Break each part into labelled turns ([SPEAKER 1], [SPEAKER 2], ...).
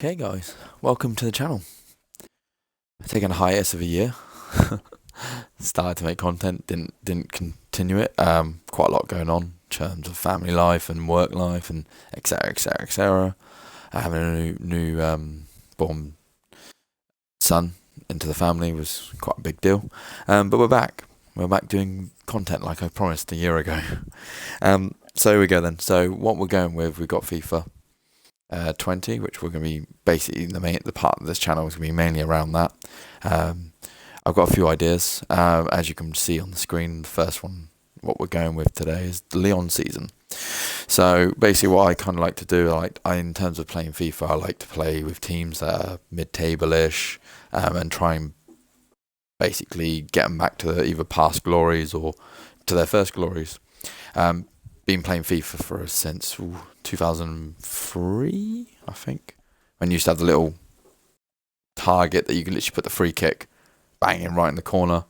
[SPEAKER 1] Okay, guys, welcome to the channel. Taking a hiatus of a year. Started to make content, didn't continue it. Quite a lot going on in terms of family life and work life and etc. etc. etc. Having a new born son into the family was quite a big deal. But we're back. We're back doing content like I promised a year ago. So here we go then. So what we're going with, we've got FIFA 20, which we're going to be basically the part of this channel is going to be mainly around that. I've got a few ideas. As you can see on the screen, the first one, what we're going with today is the Lyon season. So basically, what I kind of like to do, in terms of playing FIFA, I like to play with teams that are mid-table-ish and try and basically get them back to either past glories or to their first glories. Been playing FIFA since 2003, I think, when you used to have the little target that you could literally put the free kick banging right in the corner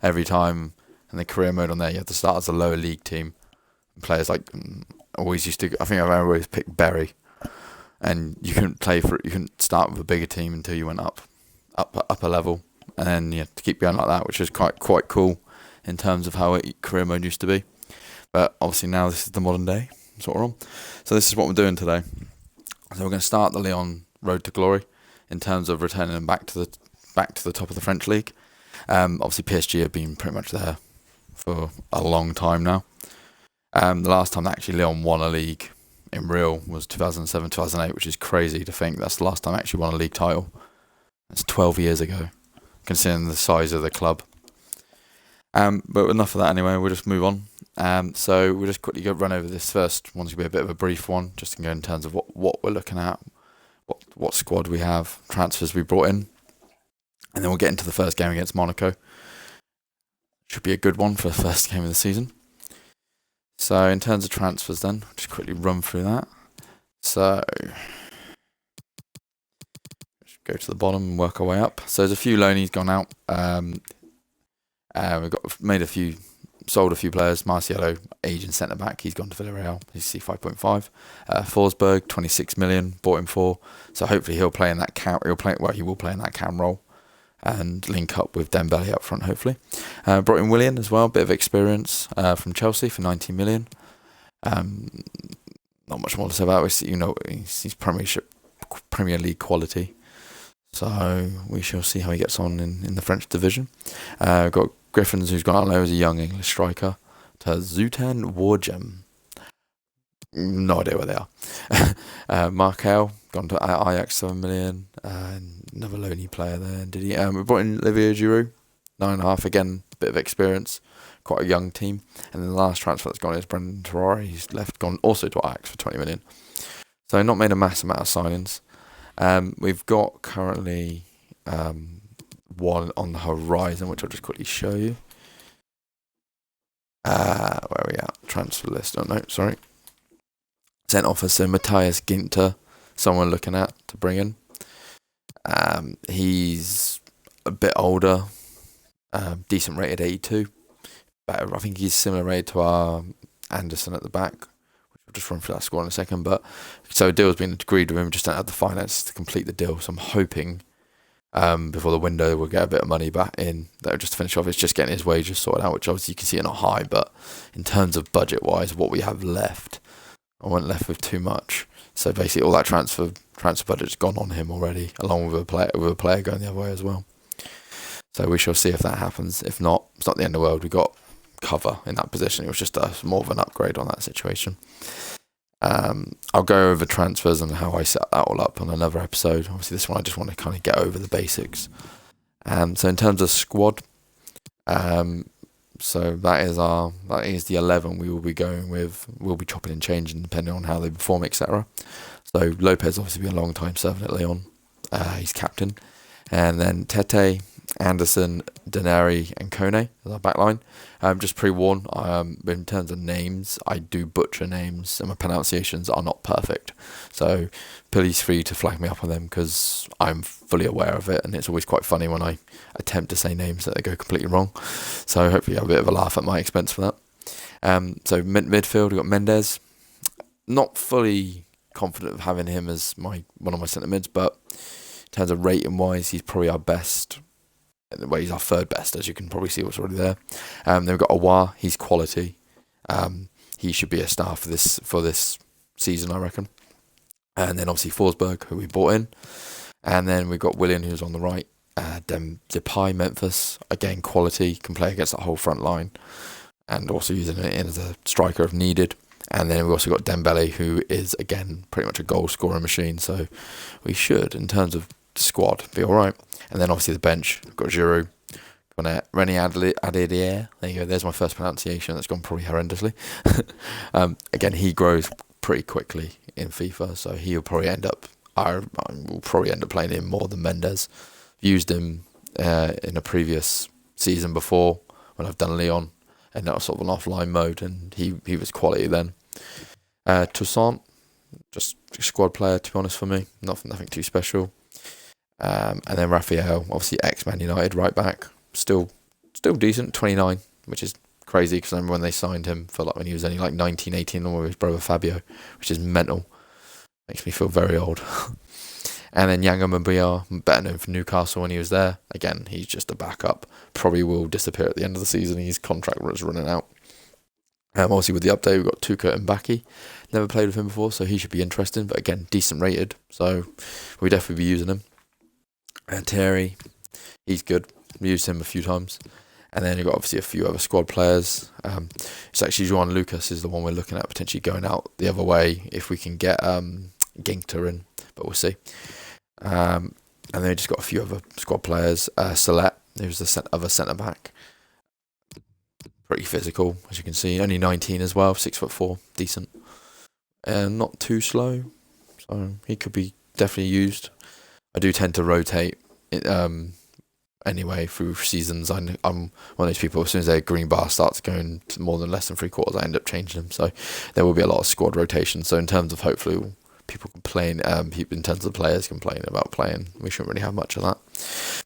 [SPEAKER 1] every time, and the career mode on there you have to start as a lower league team. And players always used to, I think I've always picked Berry, and you couldn't start with a bigger team until you went upper level, and then you had to keep going like that, which is quite cool in terms of how career mode used to be. But obviously now this is the modern day sort of on. So this is what we're doing today. So we're going to start the Lyon road to glory in terms of returning them back to the top of the French league. Obviously PSG have been pretty much there for a long time now. The last time that actually Lyon won a league in real was 2007-2008, which is crazy to think that's the last time I actually won a league title. That's 12 years ago, considering the size of the club. But enough of that anyway, we'll just move on. So we'll just quickly run over this first one's going to be a bit of a brief one, just to go in terms of what we're looking at, what squad we have, transfers we brought in, and then we'll get into the first game against Monaco. Should be a good one for the first game of the season. So in terms of transfers then, I'll just quickly run through that. So just go to the bottom and work our way up. So there's a few loanies gone out. We've sold a few players. Marciello, aging centre back, he's gone to Villarreal. He's C5.5. Forsberg, 26 million, bought him for. So hopefully he'll play in that cam. He will play in that cam role and link up with Dembele up front. Hopefully, brought in Willian as well, bit of experience from Chelsea for 19 million. Not much more to say about it. He's Premier League quality. So we shall see how he gets on in the French division. We've got Griffins, who's gone out there as a young English striker, to Zoltan Wargem. No idea where they are. Markel, gone to Ajax, 7 million. Another lonely player there. Did he? We brought in Olivier Giroud, 9.5. Again, bit of experience. Quite a young team. And then the last transfer that's gone is Brendan Traore. He's gone also to Ajax for 20 million. So not made a mass amount of signings. We've got currently one on the horizon, which I'll just quickly show you. Where are we at? Transfer list. Oh no, sorry. Sent offer, so Matthias Ginter, someone looking at to bring in. He's a bit older, decent rated 82. But I think he's similar rated to our Anderson at the back. I'll just run through that score in a second. But so a deal's been agreed with him, just don't have the finances to complete the deal. So I'm hoping before the window we'll get a bit of money back in. That'll just finish off. It's just getting his wages sorted out, which obviously you can see are not high. But in terms of budget wise, what we have left, I wasn't left with too much. So basically all that transfer budget's gone on him already, along with a player going the other way as well. So we shall see if that happens. If not, it's not the end of the world. We got cover in that position. It was just more of an upgrade on that situation. I'll go over transfers and how I set that all up on another episode. Obviously this one I just want to kind of get over the basics. So in terms of squad, so that is the 11 we will be going with. We'll be chopping and changing depending on how they perform, etc. So Lopez obviously been a long time serving at Lyon. He's captain. And then Tete, Anderson, Denari and Kone as our backline. Just pre-warn, in terms of names, I do butcher names and my pronunciations are not perfect. So please free to flag me up on them because I'm fully aware of it and it's always quite funny when I attempt to say names that they go completely wrong. So hopefully you have a bit of a laugh at my expense for that. So midfield, we've got Mendes. Not fully confident of having him as one of my centre mids, but in terms of rating wise, he's probably our best. Well, he's our third best, as you can probably see what's already there. Then we've got Aouar, he's quality. He should be a star for this season, I reckon. And then obviously Forsberg, who we bought in. And then we've got Willian, who's on the right. Depay, Memphis, again quality, can play against that whole front line. And also using it in as a striker if needed. And then we've also got Dembele, who is, again, pretty much a goal scorer machine. So we should, in terms of squad, be all right. And then obviously the bench, we've got Giroud, Rennie Adedier. There you go, there's my first pronunciation. That's gone probably horrendously. Again, he grows pretty quickly in FIFA, so he'll probably end up, I will probably end up playing him more than Mendes. Used him in a previous season before when I've done Lyon, and that was sort of an offline mode, and he was quality then. Toussaint, just a squad player to be honest for me, nothing too special. And then Raphael, obviously ex-Man United, right back, still decent, 29, which is crazy because I remember when they signed him for when he was only 19, 18, along with his brother Fabio, which is mental. Makes me feel very old. And then Yanga Mabia, better known for Newcastle when he was there. Again, he's just a backup. Probably will disappear at the end of the season. His contract was running out. Obviously, with the update, we've got Tuka and Baki. Never played with him before, so he should be interesting. But again, decent rated, so we'll definitely be using him. And Terry, he's good. We used him a few times. And then you've got obviously a few other squad players. It's actually João Lucas is the one we're looking at potentially going out the other way if we can get Ginter in, but we'll see. And then we just got a few other squad players. Salet, who's the other centre back. Pretty physical, as you can see. Only 19 as well, 6'4", decent. And not too slow, so he could be definitely used. I do tend to rotate anyway through seasons. I'm one of those people, as soon as their green bar starts going to more than less than 3/4, I end up changing them. So there will be a lot of squad rotation. So in terms of hopefully people complain, in terms of players complaining about playing, we shouldn't really have much of that.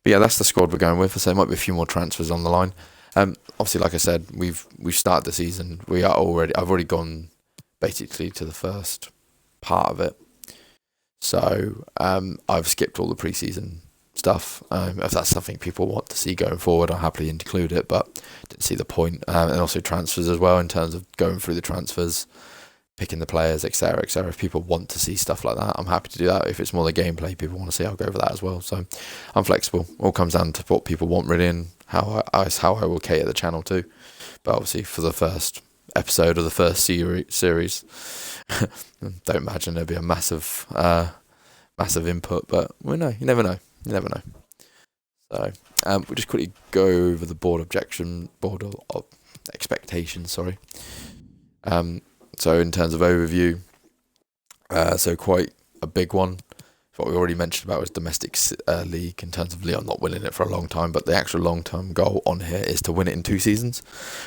[SPEAKER 1] But yeah, that's the squad we're going with. So there might be a few more transfers on the line. Obviously, like I said, we've started the season. I've already gone basically to the first part of it. So I've skipped all the pre-season stuff. If that's something people want to see going forward, I'll happily include it, but didn't see the point. And also transfers as well, in terms of going through the transfers, picking the players, etc., etc. If people want to see stuff like that, I'm happy to do that. If it's more the gameplay people want to see, I'll go over that as well. So I'm flexible. All comes down to what people want really, and how I will cater the channel too. But obviously for the first episode of the first series, don't imagine there'll be a massive input, but you never know. So we'll just quickly go over the board of expectations. Sorry. So in terms of overview, so quite a big one. What we already mentioned about was domestic league, in terms of Lyon not winning it for a long time, but the actual long-term goal on here is to win it in 2 seasons,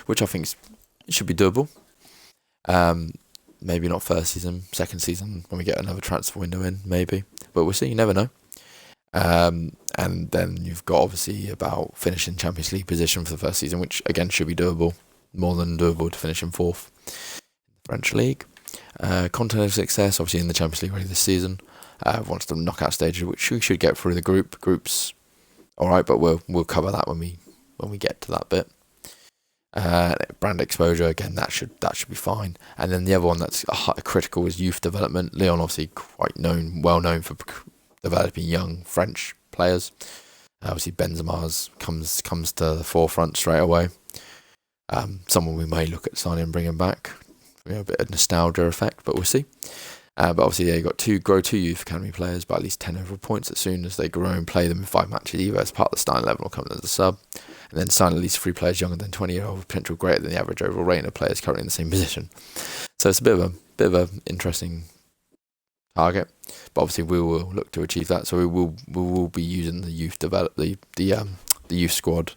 [SPEAKER 1] which I think should be doable. Maybe not first season, second season when we get another transfer window in, maybe, but we'll see. You never know. And then you've got obviously about finishing Champions League position for the first season, which again should be doable, more than doable to finish in 4th. French League. Content of success, obviously in the Champions League already this season. Once the knockout stage, which we should get through the groups, all right. But we'll cover that when we get to that bit. Brand exposure, again, that should be fine. And then the other one that's critical is youth development. Lyon obviously well known for developing young French players. Obviously Benzema's comes to the forefront straight away. Someone we may look at signing and bringing back. A bit of nostalgia effect, but we'll see. But obviously, you've got to grow 2 youth academy players by at least 10 overall points as soon as they grow and play them in 5 matches, either as part of the starting level or coming as a sub. And then sign at least 3 players younger than 20-year-old with potential greater than the average overall rating of players currently in the same position. So it's a bit of a interesting target, but obviously we will look to achieve that. So we will be using the youth the youth squad.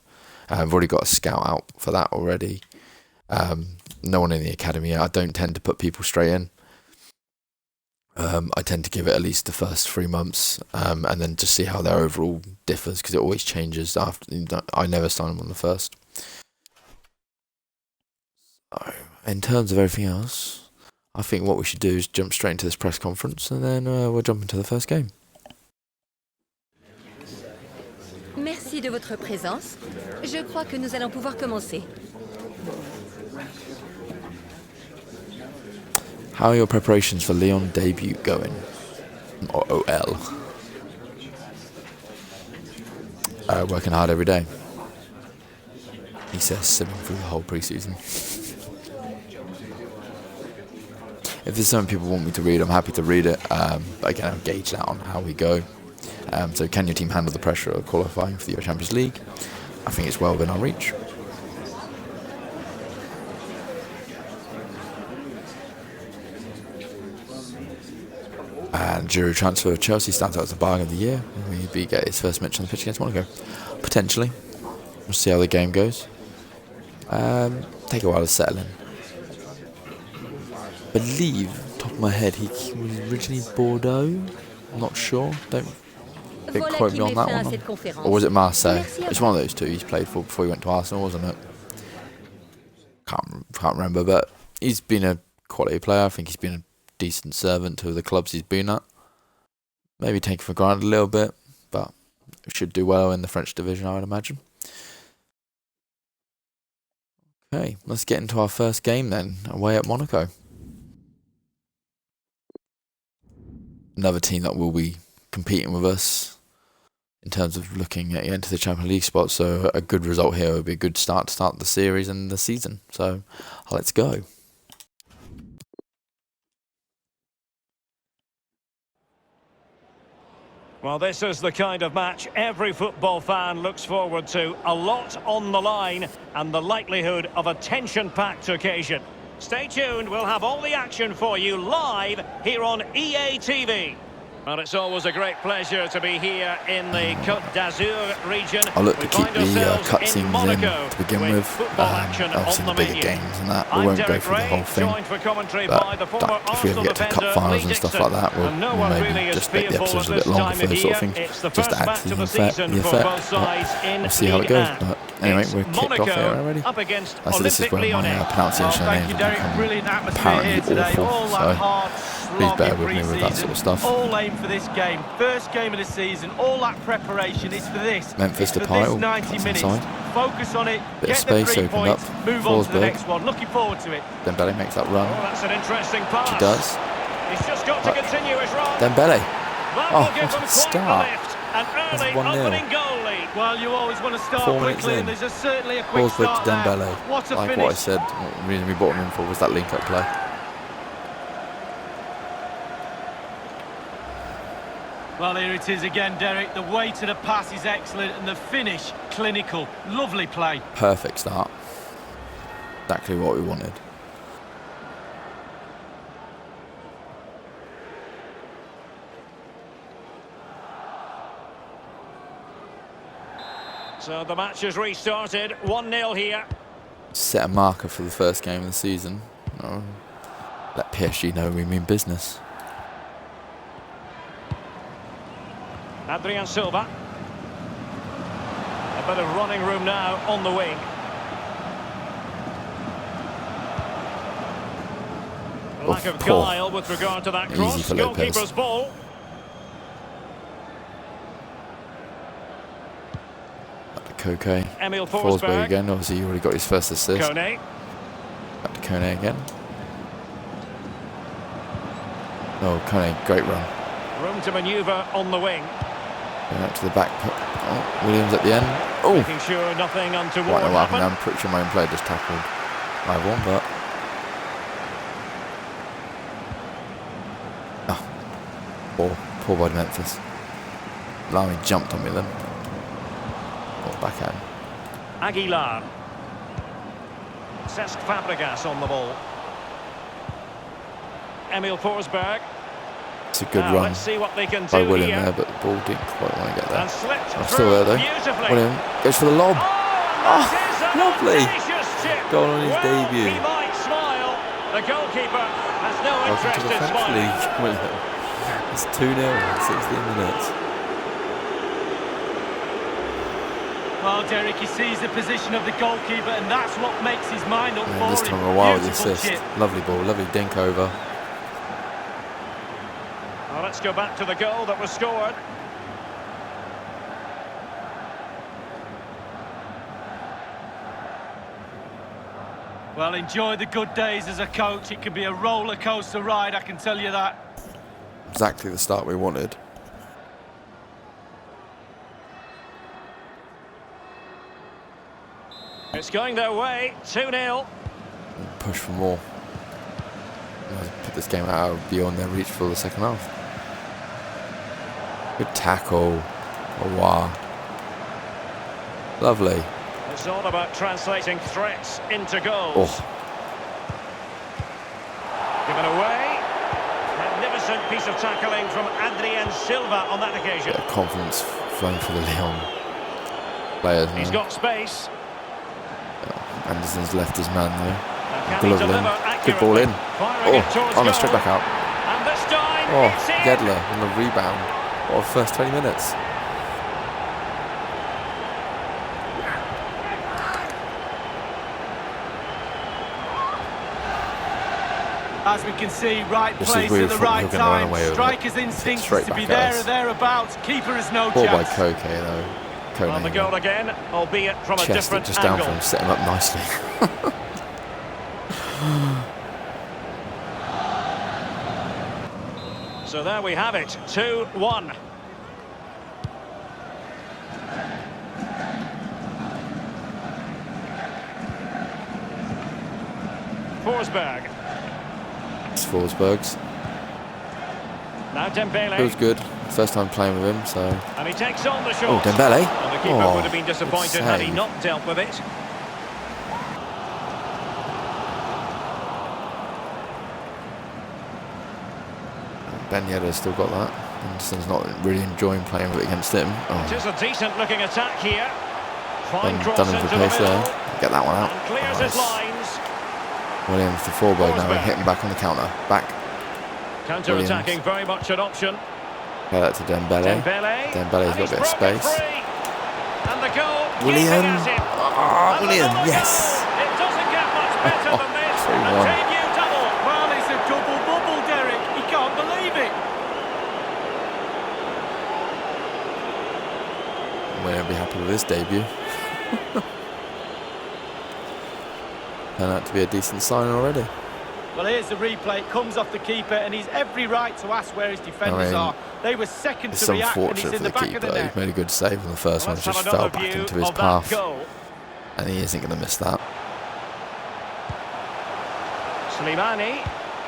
[SPEAKER 1] I've already got a scout out for that already. No one in the academy. I don't tend to put people straight in. I tend to give it at least the first 3 months, and then just see how their overall differs, because it always changes after. I never sign them on the first. So, in terms of everything else, I think what we should do is jump straight into this press conference, and then we'll jump into the first game.
[SPEAKER 2] Merci de votre présence. Je crois que nous allons pouvoir commencer.
[SPEAKER 1] How are your preparations for Lyon debut going? Or OL? Working hard every day. He says, simming through the whole pre-season. If there's something people want me to read, I'm happy to read it. But again, I'll gauge that on how we go. So can your team handle the pressure of qualifying for the Euro Champions League? I think it's well within our reach. And Giroud transfer of Chelsea stands out as the bargain of the year. Maybe get his first match on the pitch against Monaco. Potentially. We'll see how the game goes. Take a while to settle in. I believe, top of my head, he was originally Bordeaux. I'm not sure. Don't quote me on that one. Or was it Marseille? It's one of those two he's played for before he went to Arsenal, wasn't it? Can't remember, but he's been a quality player. I think he's been a decent servant to the clubs he's been at. Maybe taken for granted a little bit, but should do well in the French division, I would imagine. Okay, let's get into our first game then, away at Monaco. Another team that will be competing with us in terms of looking at into the Champions League spot, so a good result here would be a good start to start the series and the season. So let's go.
[SPEAKER 3] Well, this is the kind of match every football fan looks forward to. A lot on the line and the likelihood of a tension-packed occasion. Stay tuned, we'll have all the action for you live here on EA TV. Well, it's always a great pleasure to be here in the Côte d'Azur region.
[SPEAKER 1] I'll look to keep the cutscenes in to begin with. Obviously the bigger games and that. We won't go through the whole thing. But if we ever get to cup finals and stuff like that, we'll maybe just make the episodes a bit longer for those sort of things. Just to add to the effect. We'll see how it goes. But anyway, we're kicked off here already. So this is where my pronunciation of names will become apparently awful. So please bear with me with that sort of stuff.
[SPEAKER 4] All aim for this game. First game of the season. All that preparation is for this.
[SPEAKER 1] Memphis to Pyle.
[SPEAKER 4] 90 minutes. Focus on it.
[SPEAKER 1] Bit of space opened up.
[SPEAKER 4] Move on to the next one. Looking forward to it.
[SPEAKER 1] Dembele makes that run.
[SPEAKER 3] Oh, that's an interesting pass.
[SPEAKER 1] He does.
[SPEAKER 3] He's just got to continue his run.
[SPEAKER 1] Dembele.
[SPEAKER 3] Oh, what a start.
[SPEAKER 1] That's 1-0.
[SPEAKER 4] Well, you always want to start
[SPEAKER 1] 4 minutes
[SPEAKER 4] quickly,
[SPEAKER 1] in.
[SPEAKER 4] and there's certainly a quick
[SPEAKER 1] Forsberg
[SPEAKER 4] start
[SPEAKER 1] to Dembele.
[SPEAKER 4] there. What a
[SPEAKER 1] like
[SPEAKER 4] finish.
[SPEAKER 1] what I said, the reason we brought him in for was that link-up play.
[SPEAKER 4] Well, here it is again, Derek. The way to the pass is excellent, and the finish, clinical. Lovely play.
[SPEAKER 1] Perfect start. Exactly what we wanted.
[SPEAKER 3] So the match has restarted. 1-0 here.
[SPEAKER 1] Set a marker for the first game of the season. Let PSG know we mean business.
[SPEAKER 3] Adrian Silva. A bit of running room now on the wing. Lack of guile with regard to that cross.
[SPEAKER 1] Easy for Lopez.
[SPEAKER 3] Goalkeeper's ball.
[SPEAKER 1] Koke.
[SPEAKER 3] Emil
[SPEAKER 1] Forsberg again. Obviously, he already got his first assist.
[SPEAKER 3] Kone.
[SPEAKER 1] Back to Kone again. Oh, Kone, great run.
[SPEAKER 3] Room to manoeuvre on the wing.
[SPEAKER 1] Going out to the back. Oh, Williams at the end. Oh!
[SPEAKER 3] Making sure nothing untoward
[SPEAKER 1] What happened?
[SPEAKER 3] happened.
[SPEAKER 1] I'm pretty sure my own player just tackled my one, but poor by Memphis. Lyon jumped on me then. Backhand.
[SPEAKER 3] Aguilar. Cesc Fabregas on the ball. Emil Forsberg.
[SPEAKER 1] It's a good
[SPEAKER 3] Now,
[SPEAKER 1] run
[SPEAKER 3] let's see what they can
[SPEAKER 1] by
[SPEAKER 3] do
[SPEAKER 1] William
[SPEAKER 3] here.
[SPEAKER 1] there, but the ball didn't quite want to get there.
[SPEAKER 3] And slipped
[SPEAKER 1] I'm
[SPEAKER 3] through
[SPEAKER 1] still there though.
[SPEAKER 3] beautifully.
[SPEAKER 1] William goes for the lob.
[SPEAKER 3] Oh,
[SPEAKER 1] lovely.
[SPEAKER 3] Chip.
[SPEAKER 1] Goal on his
[SPEAKER 3] Well,
[SPEAKER 1] debut.
[SPEAKER 3] He might smile. The goalkeeper has no
[SPEAKER 1] Welcome to
[SPEAKER 3] interest
[SPEAKER 1] the
[SPEAKER 3] in
[SPEAKER 1] French
[SPEAKER 3] smiling.
[SPEAKER 1] League, William. It's 2-0 in 16 minutes.
[SPEAKER 4] Well, Derek, he sees the position of the goalkeeper, and that's what makes his mind up
[SPEAKER 1] And
[SPEAKER 4] for
[SPEAKER 1] this
[SPEAKER 4] him.
[SPEAKER 1] time a while with the
[SPEAKER 4] Beautiful
[SPEAKER 1] assist.
[SPEAKER 4] chip.
[SPEAKER 1] Lovely ball, lovely dink over.
[SPEAKER 3] let's go back to the goal that was scored.
[SPEAKER 4] Well, enjoy the good days as a coach. It can be a roller coaster ride, I can tell you that.
[SPEAKER 1] Exactly the start we wanted.
[SPEAKER 3] It's going their way, 2-0.
[SPEAKER 1] Push for more. Put this game out beyond their reach for the second half. Good tackle. Oh, wow. Lovely.
[SPEAKER 3] It's all about translating threats into goals.
[SPEAKER 1] Oh,
[SPEAKER 3] Given away. Magnificent piece of tackling from Adrien Silva on that occasion.
[SPEAKER 1] bit of confidence flowing for the Lyon players.
[SPEAKER 3] He's
[SPEAKER 1] now.
[SPEAKER 3] got space.
[SPEAKER 1] Anderson's left his man though.
[SPEAKER 3] Can he
[SPEAKER 1] Golovin.
[SPEAKER 3] deliver
[SPEAKER 1] Good ball in.
[SPEAKER 3] accurately? Firing it towards
[SPEAKER 1] Oh, no,
[SPEAKER 3] goal.
[SPEAKER 1] straight back out.
[SPEAKER 3] And this time,
[SPEAKER 1] Oh,
[SPEAKER 3] it's in.
[SPEAKER 1] Gedler on the rebound. What a first 20 minutes.
[SPEAKER 4] As we can see, right
[SPEAKER 1] This is
[SPEAKER 4] place
[SPEAKER 1] where
[SPEAKER 4] at the
[SPEAKER 1] we thought we
[SPEAKER 4] right
[SPEAKER 1] were gonna run
[SPEAKER 4] time.
[SPEAKER 1] away with it.
[SPEAKER 4] Striker's instinct
[SPEAKER 1] Straight
[SPEAKER 4] is to be
[SPEAKER 1] back at
[SPEAKER 4] there
[SPEAKER 1] us.
[SPEAKER 4] or thereabouts. Keeper has no
[SPEAKER 1] Ball by
[SPEAKER 4] chance.
[SPEAKER 1] Koke though.
[SPEAKER 3] On the
[SPEAKER 1] Kone
[SPEAKER 3] goal again, albeit from a
[SPEAKER 1] chest it
[SPEAKER 3] different
[SPEAKER 1] just down
[SPEAKER 3] angle.
[SPEAKER 1] for him, set him up nicely.
[SPEAKER 3] So there we have it, 2-1. Forsberg.
[SPEAKER 1] It's Forsberg's.
[SPEAKER 3] Now Dembele.
[SPEAKER 1] Feels good. First time playing with him, so.
[SPEAKER 3] And he takes on the
[SPEAKER 1] Oh,
[SPEAKER 3] shot.
[SPEAKER 1] Dembele.
[SPEAKER 3] And the keeper
[SPEAKER 1] Oh,
[SPEAKER 3] would have been
[SPEAKER 1] good
[SPEAKER 3] disappointed had he
[SPEAKER 1] save.
[SPEAKER 3] not dealt with it.
[SPEAKER 1] Ben Yedder's still got that. Anderson's not really enjoying playing with it against him.
[SPEAKER 3] It
[SPEAKER 1] Oh,
[SPEAKER 3] is a decent looking attack here. Fine cross
[SPEAKER 1] done him
[SPEAKER 3] into
[SPEAKER 1] for
[SPEAKER 3] the
[SPEAKER 1] pace
[SPEAKER 3] middle.
[SPEAKER 1] there. Get that one out.
[SPEAKER 3] And clears his
[SPEAKER 1] Nice.
[SPEAKER 3] lines.
[SPEAKER 1] Williams to Forsberg now,
[SPEAKER 3] Forsberg.
[SPEAKER 1] hitting back on the counter. Back.
[SPEAKER 3] Counter-attacking, very much an option.
[SPEAKER 1] Play that to Dembele.
[SPEAKER 3] Dembele's
[SPEAKER 1] Dembele's got a bit of space.
[SPEAKER 3] And the goal.
[SPEAKER 1] William.
[SPEAKER 3] keeping at it.
[SPEAKER 1] Ah,
[SPEAKER 3] And
[SPEAKER 1] William,
[SPEAKER 3] another
[SPEAKER 1] yes.
[SPEAKER 3] goal. It doesn't get much better than this. A
[SPEAKER 1] 3-1.
[SPEAKER 3] debut double.
[SPEAKER 4] Well, it's a double bubble, Derek. He can't believe it.
[SPEAKER 1] William will be happy with his debut. Turned out to be a decent sign already.
[SPEAKER 4] Well, here's the replay. It comes off the keeper, and he's every right to ask where his defenders are. They were second
[SPEAKER 1] It's
[SPEAKER 4] to react, and he's
[SPEAKER 1] unfortunate
[SPEAKER 4] in
[SPEAKER 1] for
[SPEAKER 4] the
[SPEAKER 1] the
[SPEAKER 4] back of
[SPEAKER 1] keeper.
[SPEAKER 4] the
[SPEAKER 1] He
[SPEAKER 4] net.
[SPEAKER 1] made a good save on the first one,
[SPEAKER 3] Let's
[SPEAKER 1] just
[SPEAKER 3] have
[SPEAKER 1] fell
[SPEAKER 3] another
[SPEAKER 1] back
[SPEAKER 3] view
[SPEAKER 1] into his
[SPEAKER 3] of that
[SPEAKER 1] path.
[SPEAKER 3] goal.
[SPEAKER 1] And he isn't going to miss that.
[SPEAKER 3] Slimani.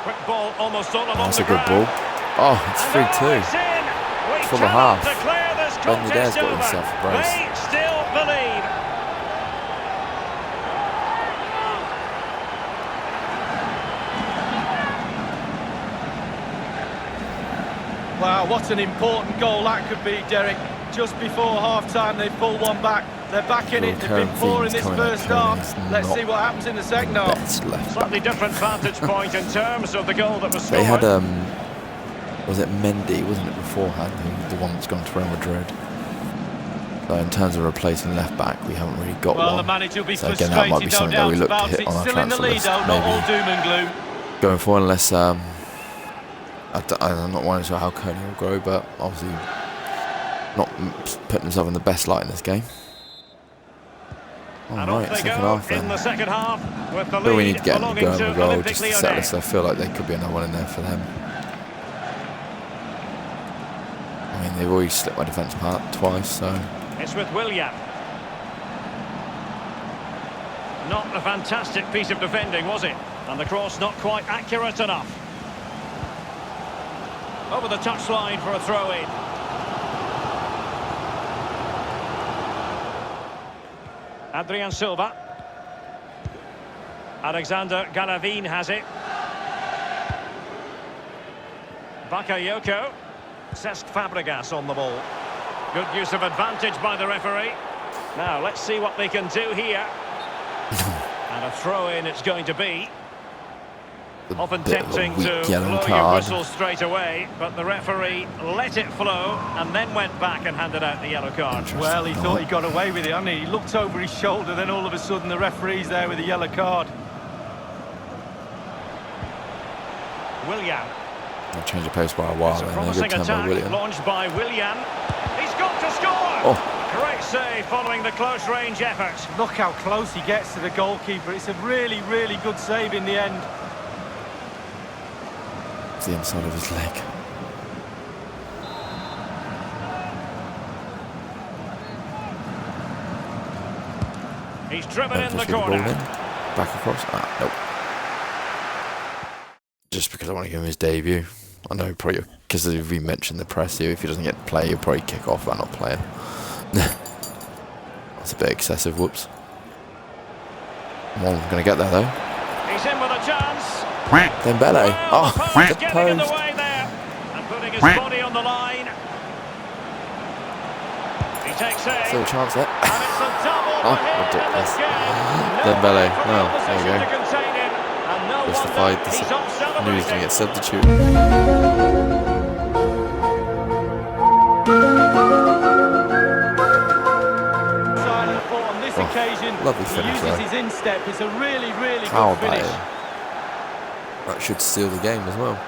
[SPEAKER 3] Quick ball almost all along
[SPEAKER 1] That's
[SPEAKER 3] the
[SPEAKER 1] a good
[SPEAKER 3] ground.
[SPEAKER 1] ball. Oh, it's
[SPEAKER 3] And
[SPEAKER 1] 3-2.
[SPEAKER 3] it's in. We
[SPEAKER 1] For the
[SPEAKER 3] cannot
[SPEAKER 1] half.
[SPEAKER 3] declare this
[SPEAKER 1] Ben
[SPEAKER 3] contest
[SPEAKER 1] Yedder's got
[SPEAKER 3] over.
[SPEAKER 1] himself a brace.
[SPEAKER 3] They still believe.
[SPEAKER 4] Wow, what an important goal that could be, Derek. Just before half-time, they pull one back. They're back in it. They've been poor in this first half. Let's see what happens in the second half.
[SPEAKER 1] Best left
[SPEAKER 3] Slightly
[SPEAKER 1] back.
[SPEAKER 3] different vantage point in terms of the goal that was scored.
[SPEAKER 1] They had, was it Mendy, wasn't it, beforehand, the one that's gone to Real Madrid? So in terms of replacing left back, we haven't really got
[SPEAKER 4] Well,
[SPEAKER 1] one.
[SPEAKER 4] the manager will be
[SPEAKER 1] So again,
[SPEAKER 4] frustrated,
[SPEAKER 1] that might be
[SPEAKER 4] no
[SPEAKER 1] something that we
[SPEAKER 4] doubt
[SPEAKER 1] look to
[SPEAKER 4] about
[SPEAKER 1] hit
[SPEAKER 4] it.
[SPEAKER 1] on our
[SPEAKER 4] Still in the
[SPEAKER 1] transfer
[SPEAKER 4] lead,
[SPEAKER 1] list,
[SPEAKER 4] though, not all
[SPEAKER 1] maybe
[SPEAKER 4] doom and gloom.
[SPEAKER 1] going forward, unless I'm not one sure how Kone will grow, but obviously not putting himself in the best light in this game. All
[SPEAKER 3] And off
[SPEAKER 1] right,
[SPEAKER 3] they
[SPEAKER 1] second
[SPEAKER 3] go
[SPEAKER 1] half
[SPEAKER 3] in
[SPEAKER 1] then.
[SPEAKER 3] the second half with the
[SPEAKER 1] But we need
[SPEAKER 3] lead
[SPEAKER 1] to get them
[SPEAKER 3] belonging
[SPEAKER 1] going
[SPEAKER 3] to
[SPEAKER 1] with a goal
[SPEAKER 3] Olympic
[SPEAKER 1] just to settle
[SPEAKER 3] Lyonnais.
[SPEAKER 1] us. I feel like there could be another one in there for them. I mean, they've already slipped my defence part twice, so
[SPEAKER 3] It's with William. Not a fantastic piece of defending, was it? And the cross not quite accurate enough. Over the touchline for a throw-in. Adrien Silva. Alexander Galavin has it. Bakayoko. Cesc Fabregas on the ball. Good use of advantage by the referee. Now, let's see what they can do here. And a throw-in it's going to be. Often
[SPEAKER 1] bit of a
[SPEAKER 3] tempting
[SPEAKER 1] weak
[SPEAKER 3] to
[SPEAKER 1] yellow
[SPEAKER 3] blow your
[SPEAKER 1] card.
[SPEAKER 3] whistle straight away, but the referee let it flow and then went back and handed out the yellow card.
[SPEAKER 4] Well, he thought he got away with it, hadn't he? He looked over his shoulder, then all of a sudden the referee's there with a yellow card.
[SPEAKER 3] William.
[SPEAKER 1] I'll change the pace by a while.
[SPEAKER 3] It's a
[SPEAKER 1] Then a
[SPEAKER 3] promising
[SPEAKER 1] good tempo,
[SPEAKER 3] attack
[SPEAKER 1] William.
[SPEAKER 3] launched by Willian. He's got to score!
[SPEAKER 1] Oh.
[SPEAKER 3] Great save following the close range effort.
[SPEAKER 4] Look how close he gets to the goalkeeper. It's a really, really good save in the end.
[SPEAKER 1] It's the inside of his leg.
[SPEAKER 3] He's driven in the
[SPEAKER 1] Just with
[SPEAKER 3] corner.
[SPEAKER 1] ball in. Back across. Nope. Just because I want to give him his debut. I know probably because we mentioned the press here. If he doesn't get to play, he'll probably kick off about not playing. That's a bit excessive. Whoops. Well, I'm going to get there though.
[SPEAKER 3] He's in with a chance.
[SPEAKER 1] Dembele.
[SPEAKER 3] Well, the
[SPEAKER 1] The
[SPEAKER 3] post getting in the
[SPEAKER 1] post.
[SPEAKER 3] way there. And putting his body on the line. He takes it.
[SPEAKER 1] Still a chance there.
[SPEAKER 3] And it's a double for him in
[SPEAKER 1] Ridiculous.
[SPEAKER 3] this game.
[SPEAKER 1] Dembele.
[SPEAKER 3] No
[SPEAKER 1] Well, there
[SPEAKER 3] opposition
[SPEAKER 1] you
[SPEAKER 3] to
[SPEAKER 1] go.
[SPEAKER 3] contain him. And no
[SPEAKER 1] Justified.
[SPEAKER 3] wonder he's off
[SPEAKER 1] Knew he was going to
[SPEAKER 3] celebrating.
[SPEAKER 1] get substitute.
[SPEAKER 4] On this occasion,
[SPEAKER 1] lovely
[SPEAKER 4] he
[SPEAKER 1] finish
[SPEAKER 4] uses
[SPEAKER 1] there.
[SPEAKER 4] his instep. It's a really, really
[SPEAKER 1] How
[SPEAKER 4] good
[SPEAKER 1] about
[SPEAKER 4] finish.
[SPEAKER 1] him? That should seal the game as well.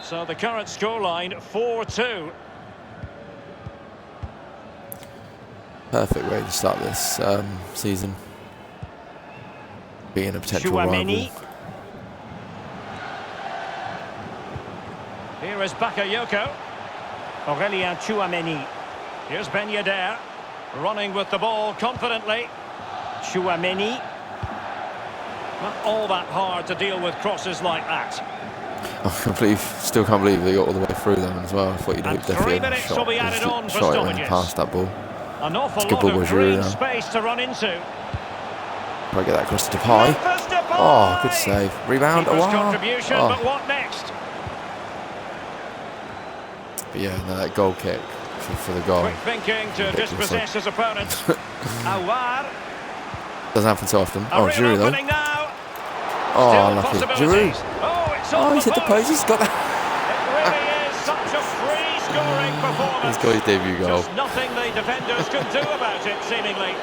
[SPEAKER 3] So the current scoreline 4-2.
[SPEAKER 1] Perfect way to start this season. Being a potential
[SPEAKER 3] Chouameni.
[SPEAKER 1] rival.
[SPEAKER 3] Here is Bakayoko. Aurélien Chouameni. Here's Ben Yedder. Running with the ball confidently. Chouameni. Not all that hard to deal with crosses like that.
[SPEAKER 1] Still can't believe they got all the way through them as well. I thought you'd
[SPEAKER 3] And
[SPEAKER 1] definitely
[SPEAKER 3] 3
[SPEAKER 1] have
[SPEAKER 3] minutes
[SPEAKER 1] shot,
[SPEAKER 3] will be added on for
[SPEAKER 1] shot it when he
[SPEAKER 3] stoppages.
[SPEAKER 1] passed that ball.
[SPEAKER 3] An awful
[SPEAKER 1] Good
[SPEAKER 3] lot
[SPEAKER 1] ball
[SPEAKER 3] of
[SPEAKER 1] by Giroud
[SPEAKER 3] green
[SPEAKER 1] now.
[SPEAKER 3] space to run into.
[SPEAKER 1] Probably get that across to Depay.
[SPEAKER 3] Memphis Depay!
[SPEAKER 1] Oh, good save. Rebound.
[SPEAKER 3] Keeper's
[SPEAKER 1] Wow.
[SPEAKER 3] contribution,
[SPEAKER 1] Oh.
[SPEAKER 3] but what next?
[SPEAKER 1] But yeah, no, that goal kick for the goal.
[SPEAKER 3] Quick thinking to
[SPEAKER 1] Ridiculous,
[SPEAKER 3] dispossess his opponent. Awar.
[SPEAKER 1] Doesn't happen so often.
[SPEAKER 3] A
[SPEAKER 1] Oh,
[SPEAKER 3] real
[SPEAKER 1] Giroud though.
[SPEAKER 3] opening now.
[SPEAKER 1] Oh,
[SPEAKER 3] Still
[SPEAKER 1] lucky. Giroud.
[SPEAKER 3] possibilities. Oh, it's
[SPEAKER 1] Oh,
[SPEAKER 3] on
[SPEAKER 1] he's
[SPEAKER 3] the
[SPEAKER 1] hit the post. He's got that.
[SPEAKER 3] It really is such a free-scoring performance.
[SPEAKER 1] He's got his debut goal.
[SPEAKER 3] Just nothing the defenders can do about it, seemingly.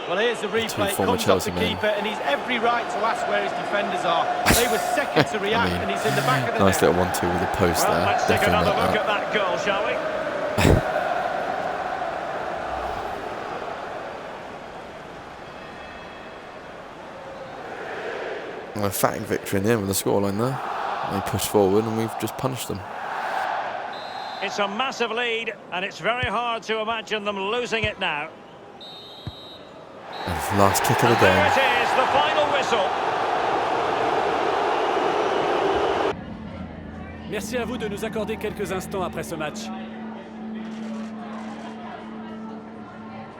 [SPEAKER 4] Well, here's the replay. It
[SPEAKER 1] former
[SPEAKER 4] comes off
[SPEAKER 1] Chelsea
[SPEAKER 4] the
[SPEAKER 1] men.
[SPEAKER 4] keeper, and he's every right to ask where his defenders are. They were second to react, and he's in the back of the
[SPEAKER 1] Nice
[SPEAKER 4] net.
[SPEAKER 1] little 1-2 with the post
[SPEAKER 3] Well,
[SPEAKER 1] there.
[SPEAKER 3] let's take
[SPEAKER 1] Definitely
[SPEAKER 3] another
[SPEAKER 1] meant
[SPEAKER 3] look
[SPEAKER 1] that.
[SPEAKER 3] at that goal, shall we?
[SPEAKER 1] A emphatic victory in the end with the scoreline there. They pushed forward and we've just punished them.
[SPEAKER 3] It's a massive lead, and it's very hard to imagine them losing it now.
[SPEAKER 1] And last kick of the
[SPEAKER 3] And there
[SPEAKER 1] game.
[SPEAKER 3] it is, the final whistle.
[SPEAKER 5] Merci à vous de nous accorder quelques instants après ce match.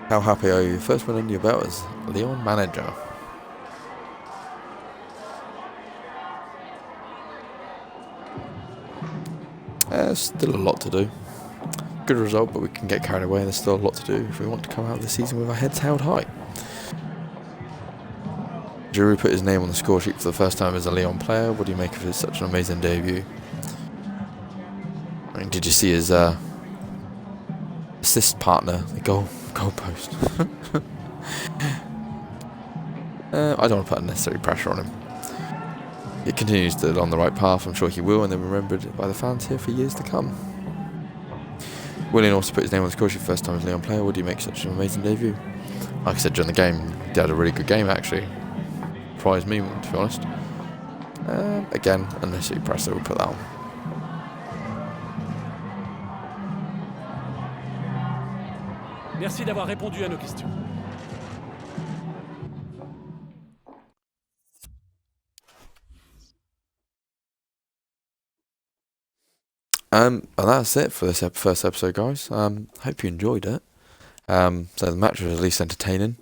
[SPEAKER 1] How happy are you? First win under your belt as Lyon manager. Still a lot to do. Good result, but we can get carried away. There's still a lot to do if we want to come out of the season with our heads held high. Giroud put his name on the score sheet for the first time as a Lyon player. What do you make of his such an amazing debut? I mean, did you see his assist partner, the goal post? I don't want to put unnecessary pressure on him. He continues to on the right path. I'm sure he will, and then remembered by the fans here for years to come. Willian also put his name on the score sheet for the first time as Lyon player. What do you make such an amazing debut? Like I said during the game, he had a really good game actually. Surprised me, to be honest. Again, unnecessary pressure, we'll put that on.
[SPEAKER 5] Merci d'avoir répondu à nos questions.
[SPEAKER 1] And that's it for this first episode, guys. Hope you enjoyed it. So the match was at least entertaining.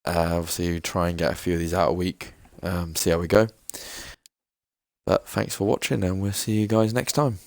[SPEAKER 1] Obviously, try and get a few of these out a week. See how we go. But thanks for watching, and we'll see you guys next time.